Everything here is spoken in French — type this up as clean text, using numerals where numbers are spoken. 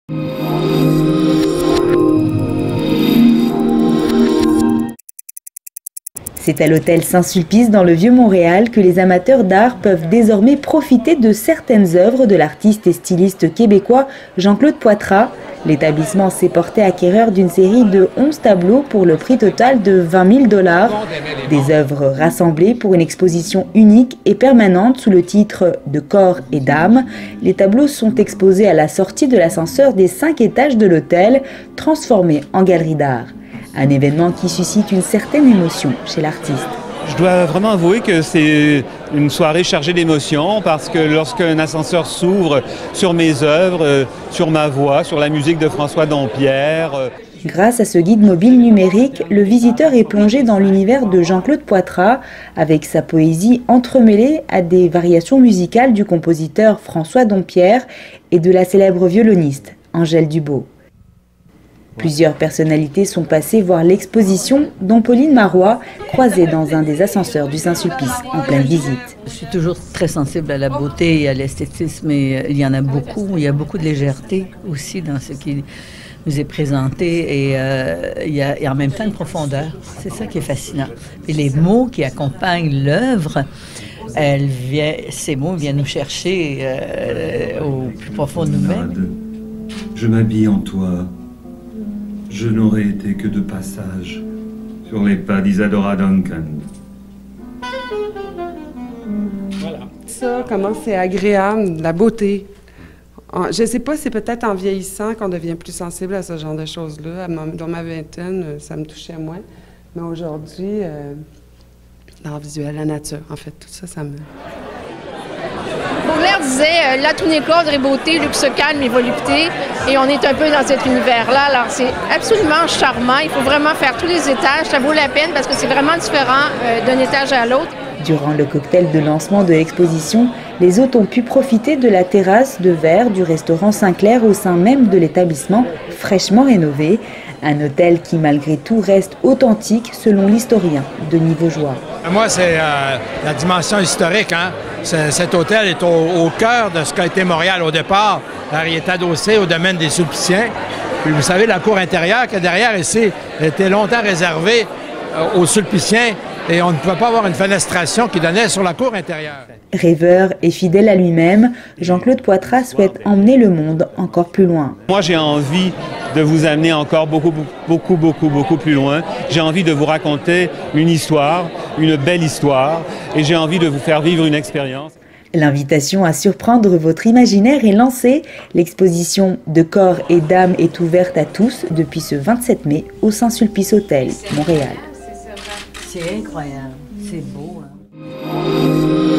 C'est à l'hôtel Saint-Sulpice dans le Vieux-Montréal que les amateurs d'art peuvent désormais profiter de certaines œuvres de l'artiste et styliste québécois Jean-Claude Poitras. L'établissement s'est porté acquéreur d'une série de 11 tableaux pour le prix total de 20 000 $. Des œuvres rassemblées pour une exposition unique et permanente sous le titre de Corps et d'âme. Les tableaux sont exposés à la sortie de l'ascenseur des 5 étages de l'hôtel, transformé en galerie d'art. Un événement qui suscite une certaine émotion chez l'artiste. Je dois vraiment avouer que c'est une soirée chargée d'émotions parce que lorsqu'un ascenseur s'ouvre sur mes œuvres, sur ma voix, sur la musique de François Dompierre. Grâce à ce guide mobile numérique, le visiteur est plongé dans l'univers de Jean-Claude Poitras avec sa poésie entremêlée à des variations musicales du compositeur François Dompierre et de la célèbre violoniste Angèle Dubos. Plusieurs personnalités sont passées voir l'exposition, dont Pauline Marois, croisée dans un des ascenseurs du Saint-Sulpice, en pleine visite. Je suis toujours très sensible à la beauté et à l'esthétisme, et il y en a beaucoup. Il y a beaucoup de légèreté aussi dans ce qui nous est présenté, et il y a en même temps une profondeur. C'est ça qui est fascinant. Et les mots qui accompagnent l'œuvre, ces mots viennent nous chercher au plus profond de nous-mêmes. Je m'habille en toi. Je n'aurais été que de passage sur les pas d'Isadora Duncan. Voilà. Ça, comment c'est agréable, la beauté. Je ne sais pas, c'est peut-être en vieillissant qu'on devient plus sensible à ce genre de choses-là. Dans ma vingtaine, ça me touchait moins. Mais aujourd'hui, l'art visuel, la nature, en fait, tout ça, ça me... Baudelaire disait la tout n'est qu'ordre et beauté, luxe calme et volupté. Et on est un peu dans cet univers-là. Alors c'est absolument charmant. Il faut vraiment faire tous les étages. Ça vaut la peine parce que c'est vraiment différent d'un étage à l'autre. Durant le cocktail de lancement de l'exposition, les hôtes ont pu profiter de la terrasse de verre du restaurant Saint-Clair au sein même de l'établissement, fraîchement rénové. Un hôtel qui, malgré tout, reste authentique, selon l'historien Denis Vaugeois. Moi, c'est la dimension historique. Hein? Cet hôtel est au cœur de ce qu'a été Montréal au départ. Alors, il est adossé au domaine des Sulpiciens. Puis, vous savez, la cour intérieure qui est derrière ici était longtemps réservée aux Sulpiciens, et on ne pouvait pas avoir une fenestration qui donnait sur la cour intérieure. Rêveur et fidèle à lui-même, Jean-Claude Poitras souhaite emmener le monde encore plus loin. Moi, j'ai envie de vous amener encore beaucoup plus loin. J'ai envie de vous raconter une histoire, une belle histoire, et j'ai envie de vous faire vivre une expérience. L'invitation à surprendre votre imaginaire est lancée. L'exposition de Corps et d'âme est ouverte à tous depuis ce 27 mai au Saint-Sulpice Hôtel, Montréal. C'est incroyable, c'est beau. Hein?